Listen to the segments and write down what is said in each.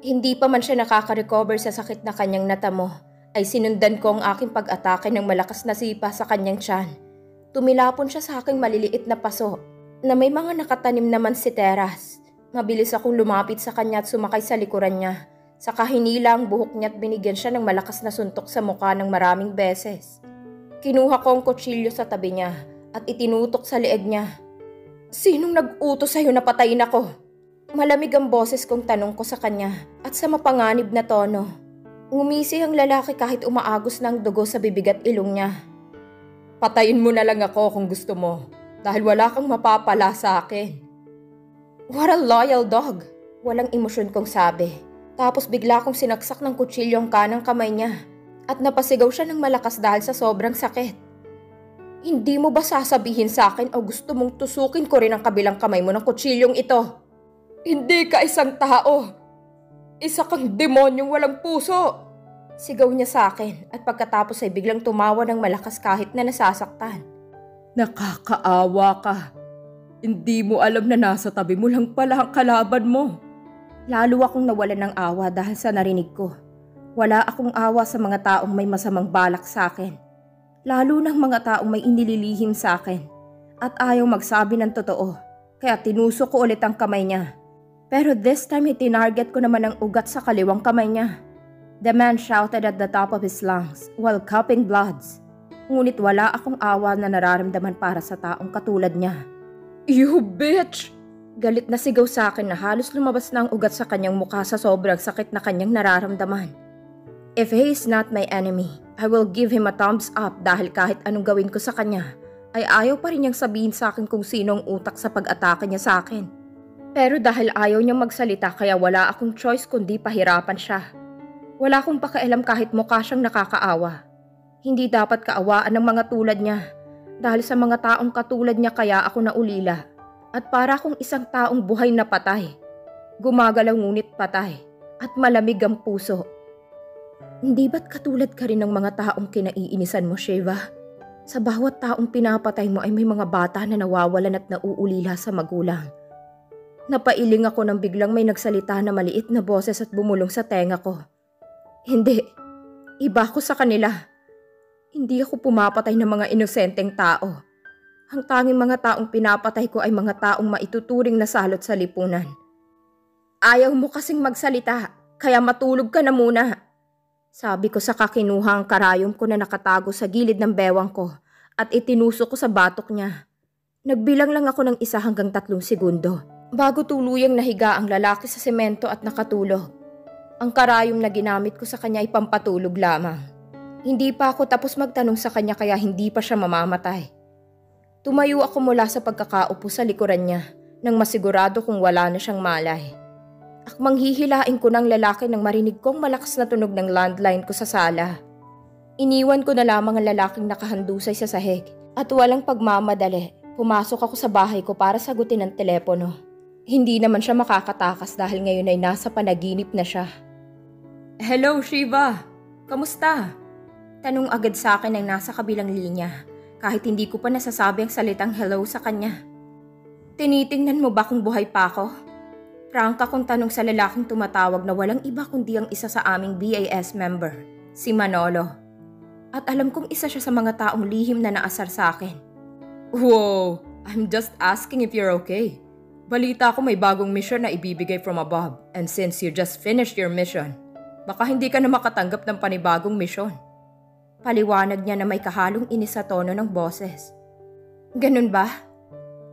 Hindi pa man siya nakaka-recover sa sakit na kanyang natamo, ay sinundan ko ang aking pag-atake ng malakas na sipa sa kanyang tiyan. Tumilapon siya sa aking maliliit na paso na may mga nakatanim naman si teras. Mabilis akong lumapit sa kanya at sumakay sa likuran niya. Saka hinila ang buhok niya at binigyan siya ng malakas na suntok sa mukha ng maraming beses. Kinuha ko ang kutsilyo sa tabi niya at itinutok sa leeg niya. "Sinong nag-utos sa'yo na patayin ako?" Malamig ang boses kong tanong ko sa kanya at sa mapanganib na tono. Ngumisi ang lalaki kahit umaagos na ang dugo sa bibig at ilong niya. "Patayin mo na lang ako kung gusto mo dahil wala kang mapapala sa akin." "What a loyal dog!" Walang emosyon kong sabi. Tapos bigla kong sinaksak ng kutsilyo ang kanang kamay niya at napasigaw siya ng malakas dahil sa sobrang sakit. "Hindi mo ba sasabihin sa akin o gusto mong tusukin ko rin ang kabilang kamay mo ng kutsilyong ito?" "Hindi ka isang tao. Isa kang demonyong walang puso!" Sigaw niya sa akin at pagkatapos ay biglang tumawa ng malakas kahit na nasasaktan. "Nakakaawa ka. Hindi mo alam na nasa tabi mo lang pala ang kalaban mo." Lalo akong nawalan ng awa dahil sa narinig ko. Wala akong awa sa mga taong may masamang balak sa akin. Lalo ng mga taong may inililihim sa akin at ayaw magsabi ng totoo. Kaya tinusok ko ulit ang kamay niya. Pero this time itinarget ko naman ang ugat sa kaliwang kamay niya. The man shouted at the top of his lungs while cupping bloods. Ngunit wala akong awa na nararamdaman para sa taong katulad niya. "You bitch!" Galit na sigaw sa akin na halos lumabas na ang ugat sa kanyang mukha sa sobrang sakit na kanyang nararamdaman. If he is not my enemy, I will give him a thumbs up dahil kahit anong gawin ko sa kanya, ay ayaw pa rin niyang sabihin sa akin kung sino ang utak sa pag-atake niya sa akin. Pero dahil ayaw niyang magsalita kaya wala akong choice kundi pahirapan siya. Wala akong pakialam kahit mukha siyang nakakaawa. Hindi dapat kaawaan ng mga tulad niya. Dahil sa mga taong katulad niya kaya ako naulila. At para akong isang taong buhay na patay. Gumagalaw ngunit patay. At malamig ang puso. Hindi ba't katulad ka rin ng mga taong kinaiinisan mo, Shiva? Sa bawat taong pinapatay mo ay may mga bata na nawawalan at nauulila sa magulang. Napailing ako nang biglang may nagsalita na maliit na boses at bumulong sa tenga ko. Hindi, iba ako sa kanila. Hindi ako pumapatay ng mga inosenteng tao. Ang tanging mga taong pinapatay ko ay mga taong maituturing na salot sa lipunan. "Ayaw mo kasing magsalita, kaya matulog ka na muna." Sabi ko sa kakinuha ang karayom ko na nakatago sa gilid ng bewang ko at itinusok ko sa batok niya. Nagbilang lang ako ng 1 hanggang 3 segundo. Bago tuluyang nahiga ang lalaki sa semento at nakatulog. Ang karayom na ginamit ko sa kanya ay pampatulog lamang. Hindi pa ako tapos magtanong sa kanya kaya hindi pa siya mamamatay. Tumayo ako mula sa pagkakaupo sa likuran niya nang masigurado kung wala na siyang malay. Akmang hihilain ko ng lalaki nang marinig kong malakas na tunog ng landline ko sa sala. Iniwan ko na lamang ang lalaking nakahandusay sa sahig at walang pagmamadali. Pumasok ako sa bahay ko para sagutin ang telepono. Hindi naman siya makakatakas dahil ngayon ay nasa panaginip na siya. "Hello, Shiva! Kamusta?" Tanong agad sa akin ang nasa kabilang linya kahit hindi ko pa nasasabi ang salitang hello sa kanya. "Tinitingnan mo ba kung buhay pa ako?" Prangka kong tanong sa lalaking tumatawag na walang iba kundi ang isa sa aming BAS member, si Manolo. At alam kong isa siya sa mga taong lihim na naasar sa akin. "Whoa, I'm just asking if you're okay. Balita ko may bagong mission na ibibigay from above and since you just finished your mission, baka hindi ka na makatanggap ng panibagong mission." Paliwanag niya na may kahalong inis sa tono ng boses. "Ganun ba?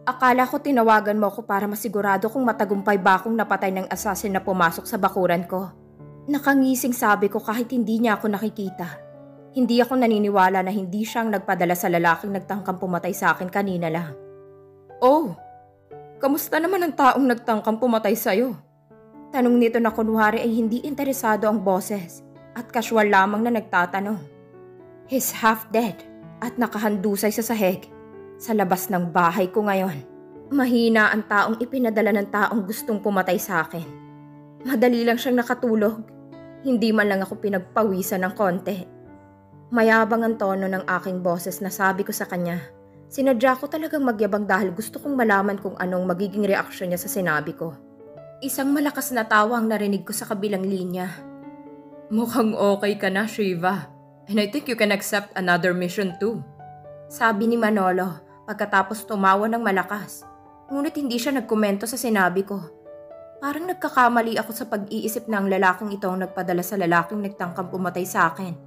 Akala ko tinawagan mo ako para masigurado kung matagumpay ba akong napatay ng assassin na pumasok sa bakuran ko." Nakangising sabi ko kahit hindi niya ako nakikita. Hindi ako naniniwala na hindi siyang nagpadala sa lalaking nagtangkang pumatay sa akin kanina lang. "Oh, kamusta naman ang taong nagtangkang pumatay sa'yo?" Tanong nito na kunwari ay hindi interesado ang boses at casual lamang na nagtatanong. "He's half dead at nakahandusay sa sahig sa labas ng bahay ko ngayon." Mahina ang taong ipinadala ng taong gustong pumatay sa akin. Madali lang siyang nakatulog. Hindi man lang ako pinagpawisan ng konti. Mayabang ang tono ng aking boses na sabi ko sa kanya. Sinadya ko talagang magyabang dahil gusto kong malaman kung anong magiging reaksyon niya sa sinabi ko. Isang malakas na tawa ang narinig ko sa kabilang linya. Mukhang okay ka na, Shiva. And I think you can accept another mission too. Sabi ni Manolo pagkatapos tumawa ng malakas. Ngunit hindi siya nagkomento sa sinabi ko. Parang nagkakamali ako sa pag-iisip na ang lalaking ito ang nagpadala sa lalaking nagtangkang pumatay sa akin.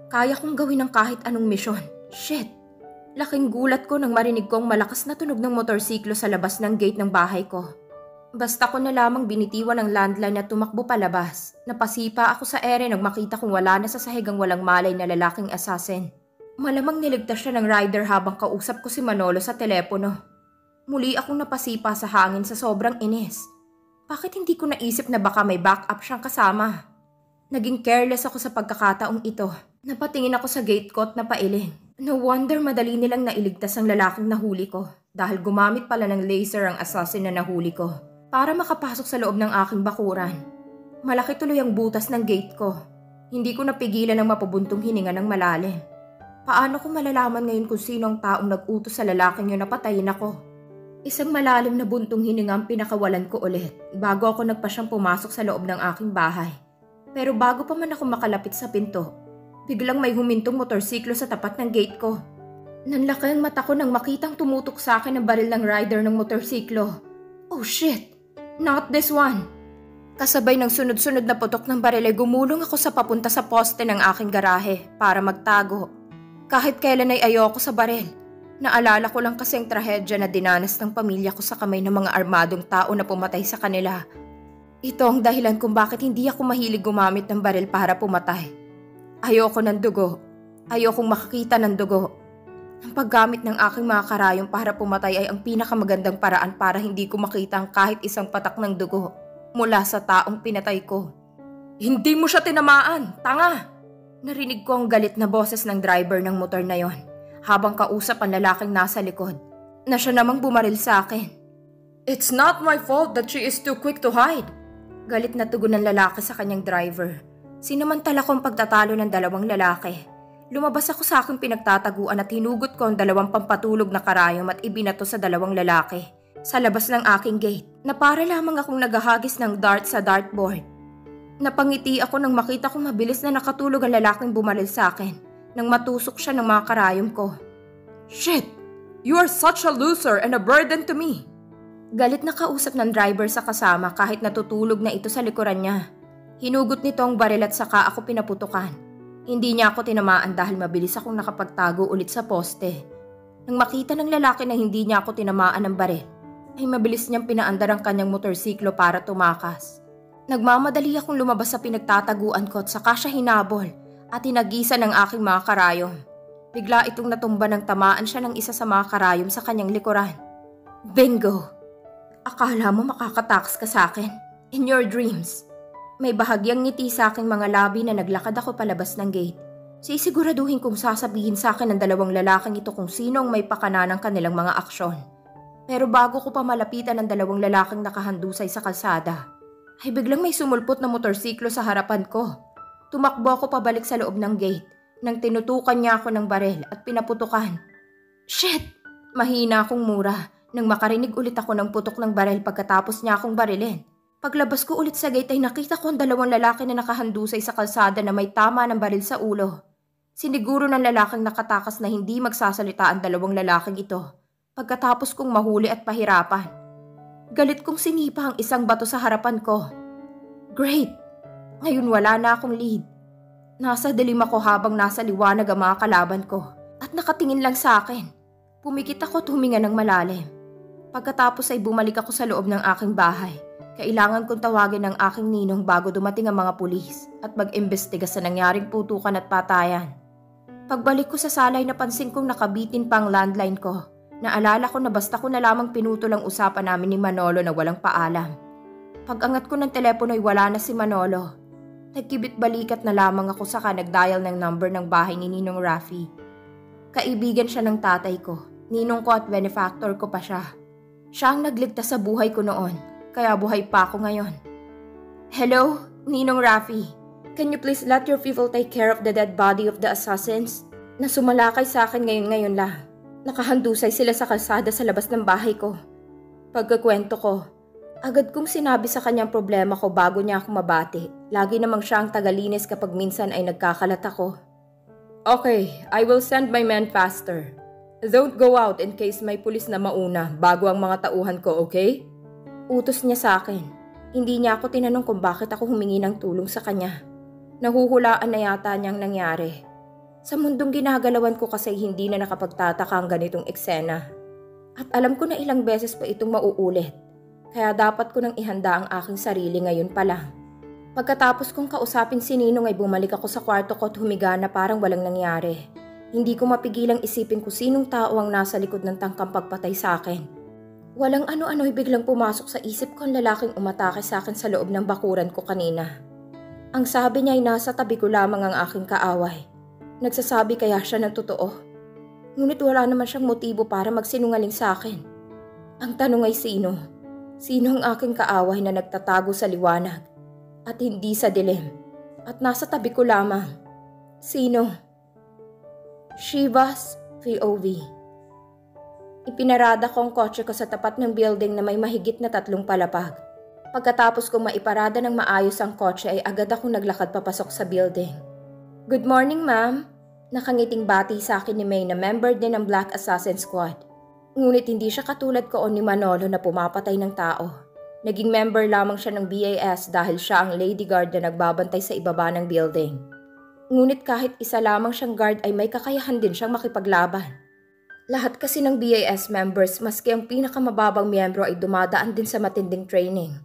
Kaya kong gawin ang kahit anong misyon. Shit! Laking gulat ko nang marinig ko ang malakas na tunog ng motorsiklo sa labas ng gate ng bahay ko. Basta ko na lamang binitiwan ng landline at tumakbo palabas. Napasipa ako sa ere nang makita kong wala na sa sahig ang walang malay na lalaking assassin. Malamang niligtas siya ng rider habang kausap ko si Manolo sa telepono. Muli akong napasipa sa hangin sa sobrang inis. Bakit hindi ko naisip na baka may backup siyang kasama? Naging careless ako sa pagkakataong ito. Napatingin ako sa gate ko at napailing. No wonder madali nilang nailigtas ang lalaking nahuli ko dahil gumamit pala ng laser ang assassin na nahuli ko para makapasok sa loob ng aking bakuran. Malaki tuloy ang butas ng gate ko. Hindi ko napigilan ang mapabuntong hininga ng malalim. Paano ko malalaman ngayon kung sino ang taong nag-utos sa lalaking yun na patayin ako? Isang malalim na buntong hininga ang pinakawalan ko ulit bago ako nagpasyang pumasok sa loob ng aking bahay. Pero bago pa man ako makalapit sa pinto, biglang may humintong motorsiklo sa tapat ng gate ko. Nanlaki ang mata ko nang makitang tumutok sa akin ang baril ng rider ng motorsiklo. Oh shit! Not this one! Kasabay ng sunod-sunod na putok ng baril ay gumulong ako sa papunta sa poste ng aking garahe para magtago. Kahit kailan ay ayoko sa baril. Naalala ko lang kasi ang trahedya na dinanas ng pamilya ko sa kamay ng mga armadong tao na pumatay sa kanila. Ito ang dahilan kung bakit hindi ako mahilig gumamit ng baril para pumatay. Ayoko ng dugo. Ayokong makakita ng dugo. Ang paggamit ng aking mga karayom para pumatay ay ang pinakamagandang paraan para hindi ko makita ang kahit isang patak ng dugo mula sa taong pinatay ko. Hindi mo siya tinamaan! Tanga! Narinig ko ang galit na boses ng driver ng motor na yon habang kausap ang lalaking nasa likod na siya namang bumaril sa akin. It's not my fault that she is too quick to hide. Galit na tugon ng lalaki sa kanyang driver. Sinamantala ko ang pagtatalo ng dalawang lalaki. Lumabas ako sa aking pinagtataguan at hinugot ko ang dalawang pampatulog na karayom at ibinato sa dalawang lalaki sa labas ng aking gate na para lamang akong naghahagis ng dart sa dartboard. Napangiti ako nang makita kong mabilis na nakatulog ang lalaking bumaril sa akin nang matusok siya ng mga karayom ko. Shit! You are such a loser and a burden to me! Galit na kausap ng driver sa kasama kahit natutulog na ito sa likuran niya. Hinugot nito ang baril at saka ako pinaputukan. Hindi niya ako tinamaan dahil mabilis akong nakapagtago ulit sa poste. Nang makita ng lalaki na hindi niya ako tinamaan ng baril, ay mabilis niyang pinaandar ang kanyang motorsiklo para tumakas. Nagmamadali akong lumabas sa pinagtataguan ko at saka siya hinabol at hinagisa ng aking mga karayom. Bigla itong natumba ng tamaan siya ng isa sa mga karayom sa kanyang likuran. Bingo! Akala mo makakatakas ka sa akin? In your dreams. May bahagyang ngiti sa aking mga labi na naglakad ako palabas ng gate. Sisiguraduhin kong sasabihin sa akin ng dalawang lalaking ito kung sino ang may pakana ng kanilang mga aksyon. Pero bago ko pa malapitan ng dalawang lalaking nakahandusay sa kalsada, ay biglang may sumulpot na motorsiklo sa harapan ko. Tumakbo ako pabalik sa loob ng gate nang tinutukan niya ako ng baril at pinaputukan. Shit! Mahina akong mura nang makarinig ulit ako ng putok ng baril pagkatapos niya akong barilin. Paglabas ko ulit sa gate ay nakita ko ang dalawang lalaki na nakahandusay sa kalsada na may tama ng baril sa ulo. Siniguro ng lalaking nakatakas na hindi magsasalita ang dalawang lalaking ito pagkatapos kong mahuli at pahirapan. Galit kong sinipa ang isang bato sa harapan ko. Great! Ngayon wala na akong lead. Nasa dilim ako habang nasa liwanag ang mga kalaban ko at nakatingin lang sa akin. Pumikit ako at huminga ng malalim. Pagkatapos ay bumalik ako sa loob ng aking bahay. Kailangan kong tawagin ang aking ninong bago dumating ang mga pulis at mag-imbestiga sa nangyaring putukan at patayan. Pagbalik ko sa sala ay napansin kong nakabitin pa ang landline ko. Naalala ko na basta ko na lamang pinutol ang usapan namin ni Manolo na walang paalam. Pag-angat ko ng telepono ay wala na si Manolo. Nagkibit-balikat na lamang ako saka nag-dial ng number ng bahay ni Ninong Rafi. Kaibigan siya ng tatay ko, ninong ko at benefactor ko pa siya. Siya ang nagligtas sa buhay ko noon. Kaya buhay pa ako ngayon. Hello, Ninong Rafi. Can you please let your people take care of the dead body of the assassins? Na sumalakay sa akin ngayon lang. Nakahandusay sila sa kalsada sa labas ng bahay ko. Pagkakwento ko, Agad kong sinabi sa kanyang problema ko bago niya ako mabati. Lagi namang siya ang tagalinis kapag minsan ay nagkakalat ako. Okay, I will send my men faster. Don't go out in case may pulis na mauna bago ang mga tauhan ko, okay? Utos niya sa akin. Hindi niya ako tinanong kung bakit ako humingi ng tulong sa kanya. Nahuhulaan na yata niyang nangyari. Sa mundong ginagalawan ko kasi hindi na nakapagtataka ang ganitong eksena. At alam ko na ilang beses pa itong mauulit. Kaya dapat ko nang ihanda ang aking sarili ngayon pa lang. Pagkatapos kong kausapin si Ninong ay bumalik ako sa kwarto ko at humiga na parang walang nangyari. Hindi ko mapigilang isipin kung sinong tao ang nasa likod ng tangkang pagpatay sa akin. Walang ano-ano ay biglang pumasok sa isip ko ang lalaking umatake sa akin sa loob ng bakuran ko kanina. Ang sabi niya ay nasa tabi ko lamang ang aking kaaway. Nagsasabi kaya siya ng totoo. Ngunit wala naman siyang motibo para magsinungaling sa akin. Ang tanong ay sino? Sino ang aking kaaway na nagtatago sa liwanag at hindi sa dilim at nasa tabi ko lamang? Sino? Shiva's POV. Ipinarada ko ang kotse ko sa tapat ng building na may mahigit na 3 palapag. Pagkatapos kong maiparada ng maayos ang kotse ay agad akong naglakad papasok sa building. Good morning, ma'am. Nakangiting bati sa akin ni May na member din ng Black Assassin Squad. Ngunit hindi siya katulad ko o ni Manolo na pumapatay ng tao. Naging member lamang siya ng BAS dahil siya ang lady guard na nagbabantay sa ibaba ng building. Ngunit kahit isa lamang siyang guard ay may kakayahan din siyang makipaglaban. Lahat kasi ng BAS members maski ang pinakamababang miyembro ay dumadaan din sa matinding training.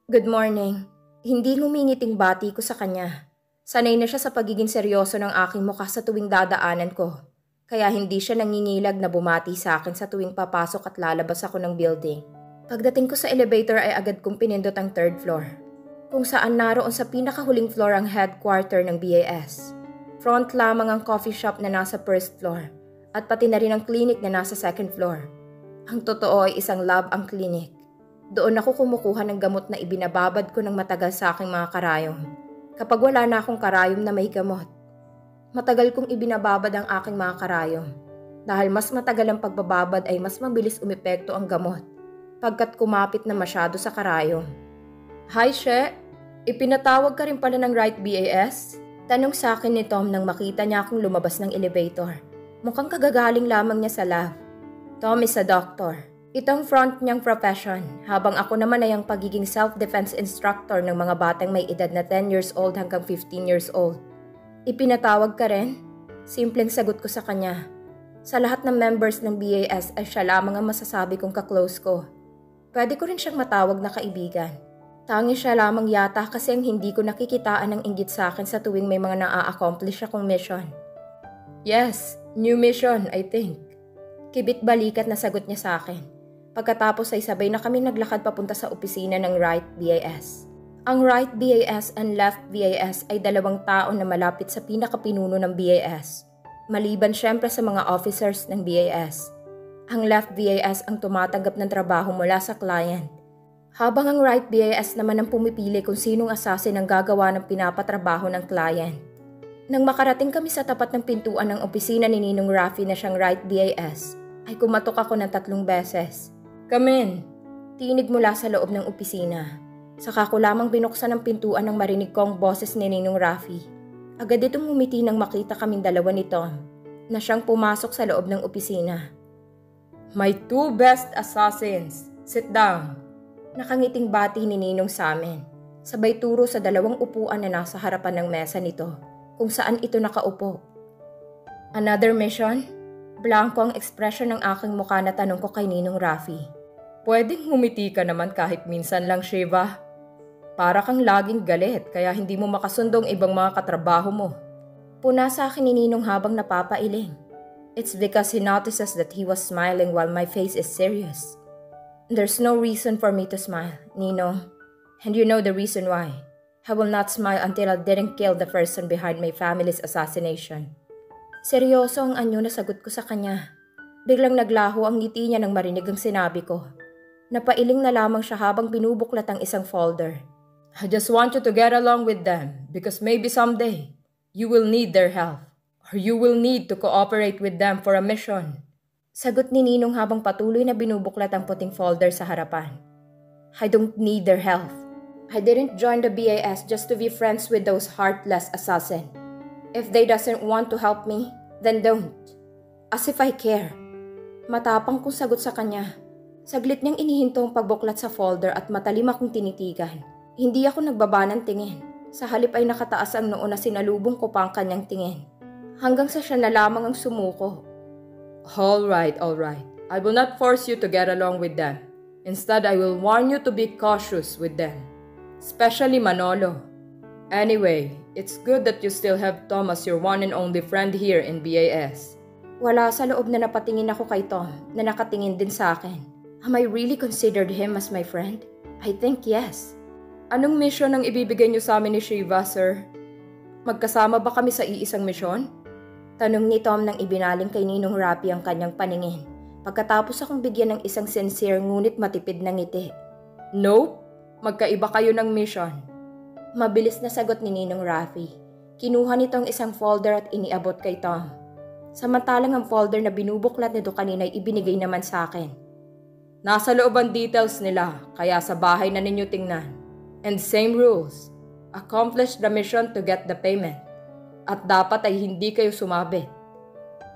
Good morning. Hindi ngumingiting bati ko sa kanya. Sanay na siya sa pagiging seryoso ng aking mukha sa tuwing dadaanan ko. Kaya hindi siya nangingilag na bumati sa akin sa tuwing papasok at lalabas ako ng building. Pagdating ko sa elevator ay agad kong pinindot ang 3rd floor, kung saan naroon sa pinakahuling floor ang headquarter ng BAS. Front lamang ang coffee shop na nasa 1st floor at pati na rin ang clinic na nasa 2nd floor. Ang totoo ay isang lab ang clinic. Doon ako kumukuha ng gamot na ibinababad ko ng matagal sa aking mga karayom. Kapag wala na akong karayom na may gamot, matagal kong ibinababad ang aking mga karayom. Dahil mas matagal ang pagbababad ay mas mabilis umepekto ang gamot pagkat kumapit na masyado sa karayom. Hi, She! Ipinatawag ka rin pala ng Right BAS? Tanong sa akin ni Tom nang makita niya akong lumabas ng elevator. Mukhang kagagaling lamang niya sa lab. Tom is a doctor. Itong front niyang profession, habang ako naman ay ang pagiging self-defense instructor ng mga batang may edad na 10 years old hanggang 15 years old. Ipinatawag ka rin? Simpleng sagot ko sa kanya. Sa lahat ng members ng BAS ay siya lamang ang masasabi kong kaklose ko. Pwede ko rin siyang matawag na kaibigan. Tangi siya lamang yata kasi ang hindi ko nakikitaan ng inggit sa akin sa tuwing may mga naa-accomplish akong mission. Yes, new mission, I think. Kibit balikat na sagot niya sa akin. Pagkatapos ay sabay na kami naglakad papunta sa opisina ng Right BAS. Ang Right BAS and Left BAS ay 2 tao na malapit sa pinakapinuno ng BAS. Maliban syempre sa mga officers ng BAS. Ang Left BAS ang tumatanggap ng trabaho mula sa client. Habang ang Right BAS naman ang pumipili kung sinong assassin ang gagawa ng pinapatrabaho ng client. Nang makarating kami sa tapat ng pintuan ng opisina ni Ninong Rafi na siyang Right BAS, ay kumatok ako ng 3 beses. Come in! Tinig mula sa loob ng opisina. Saka ko lamang binuksan ang pintuan nang marinig ko ang boses ni Ninong Rafi. Agad itong ngumiti nang makita kaming dalawa ni Tom, na siyang pumasok sa loob ng opisina. My 2 best assassins! Sit down! Nakangiting bati ni Ninong sa amin. Sabay turo sa 2 upuan na nasa harapan ng mesa nito, kung saan ito nakaupo. Another mission? Blanco ang ekspresyon ng aking mukha na tanong ko kay Ninong Rafi. Pwedeng ngumiti ka naman kahit minsan lang, Shiva. Para kang laging galit kaya hindi mo makasundong ibang mga katrabaho mo. Puna sa akin ni Ninong habang napapailing. It's because he notices that he was smiling while my face is serious. There's no reason for me to smile, Ninong. And you know the reason why. I will not smile until I didn't kill the person behind my family's assassination. Seryoso ang anyo na sagot ko sa kanya. Biglang naglaho ang ngiti niya nang marinig ang sinabi ko. Napailing na lamang siya habang binubuklat ang isang folder. I just want you to get along with them because maybe someday you will need their help or you will need to cooperate with them for a mission. Sagot ni Ninong habang patuloy na binubuklat ang puting folder sa harapan. I don't need their help. I didn't join the BAS just to be friends with those heartless assassins. If they doesn't want to help me, then don't. As if I care. Matapang kong sagot sa kanya. Saglit niyang inihinto ang pagbuklat sa folder at matalim akong tinitigan. Hindi ako nagbaba ng tingin. Sa halip ay nakataas ang noo na sinalubong ko pa ang kanyang tingin. Hanggang sa siya na lamang ang sumuko. All right. I will not force you to get along with them. Instead, I will warn you to be cautious with them. Especially Manolo. Anyway, it's good that you still have Tom as your one and only friend here in BAS. Wala sa loob na napatingin ako kay Tom na nakatingin din sa akin. Am I really considered him as my friend? I think yes. Anong mission ang ibibigay niyo sa amin ni Shiva, sir? Magkasama ba kami sa iisang misyon? Tanong ni Tom nang ibinaling kay Ninong Rapi ang kanyang paningin. Pagkatapos akong bigyan ng isang sincere ngunit matipid na ngiti. Nope, magkaiba kayo ng mission. Mabilis na sagot ni Ninong Rafi. Kinuha nito ang isang folder at iniabot kay Tom. Samantalang ang folder na binubuklat nito kanina ay ibinigay naman sa akin. Nasa loob ang details nila, kaya sa bahay na ninyo tingnan. And same rules. Accomplish the mission to get the payment. At dapat ay hindi kayo sumabit.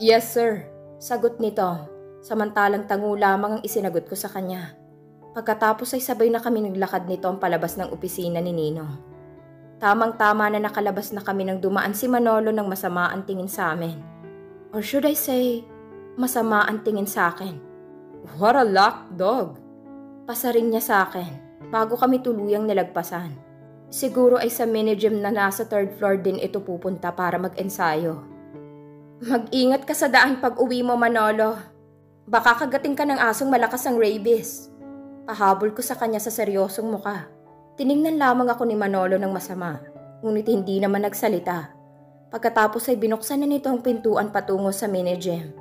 Yes, sir. Sagot ni Tom. Samantalang tango lamang ang isinagot ko sa kanya. Pagkatapos ay sabay na kami naglakad ni Tom palabas ng opisina ni Ninong. Tamang-tama na nakalabas na kami nang dumaan si Manolo ng masama ang tingin sa amin. Or should I say, masama ang tingin sa akin. What a luck, dog! Pasarin niya sa akin bago kami tuluyang nilagpasan. Siguro ay sa mini gym na nasa 3rd floor din ito pupunta para mag-ensayo. Mag-ingat ka sa daan pag uwi mo, Manolo. Baka kagating ka ng asong malakas ang rabies. Pahabol ko sa kanya sa seryosong muka. Tiningnan lamang ako ni Manolo ng masama, ngunit hindi naman nagsalita. Pagkatapos ay binuksan na nito ang pintuan patungo sa mini gym.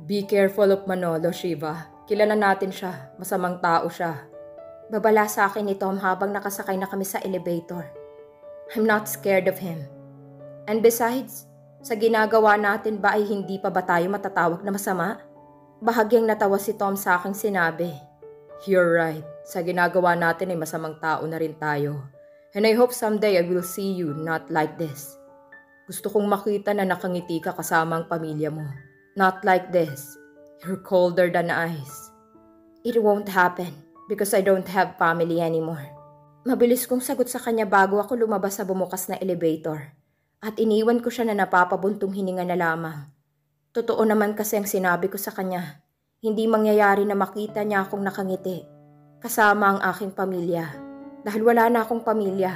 Be careful of Manolo, Shiva. Kilala natin siya. Masamang tao siya. Babala sa akin ni Tom habang nakasakay na kami sa elevator. I'm not scared of him. And besides, sa ginagawa natin ba ay hindi pa ba tayo matatawag na masama? Bahagyang natawa si Tom sa aking sinabi. You're right. Sa ginagawa natin ay masamang tao na rin tayo. And I hope someday I will see you not like this. Gusto kong makita na nakangiti ka kasama ang pamilya mo. Not like this. You're colder than ice. It won't happen because I don't have family anymore. Mabilis kong sagot sa kanya bago ako lumabas sa bumukas na elevator. At iniwan ko siya na napapabuntong hininga na lamang. Totoo naman kasi ang sinabi ko sa kanya. Hindi mangyayari na makita niya akong nakangiti. Kasama ang aking pamilya. Dahil wala na akong pamilya.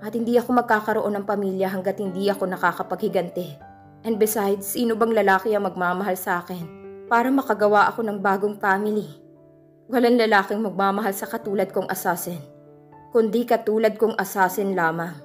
At hindi ako magkakaroon ng pamilya hanggat hindi ako nakakapaghiganti. And besides, sino bang lalaki ang magmamahal sa akin para makagawa ako ng bagong family? Walang lalaking magmamahal sa katulad kong assassin. Kundi katulad kong assassin lamang.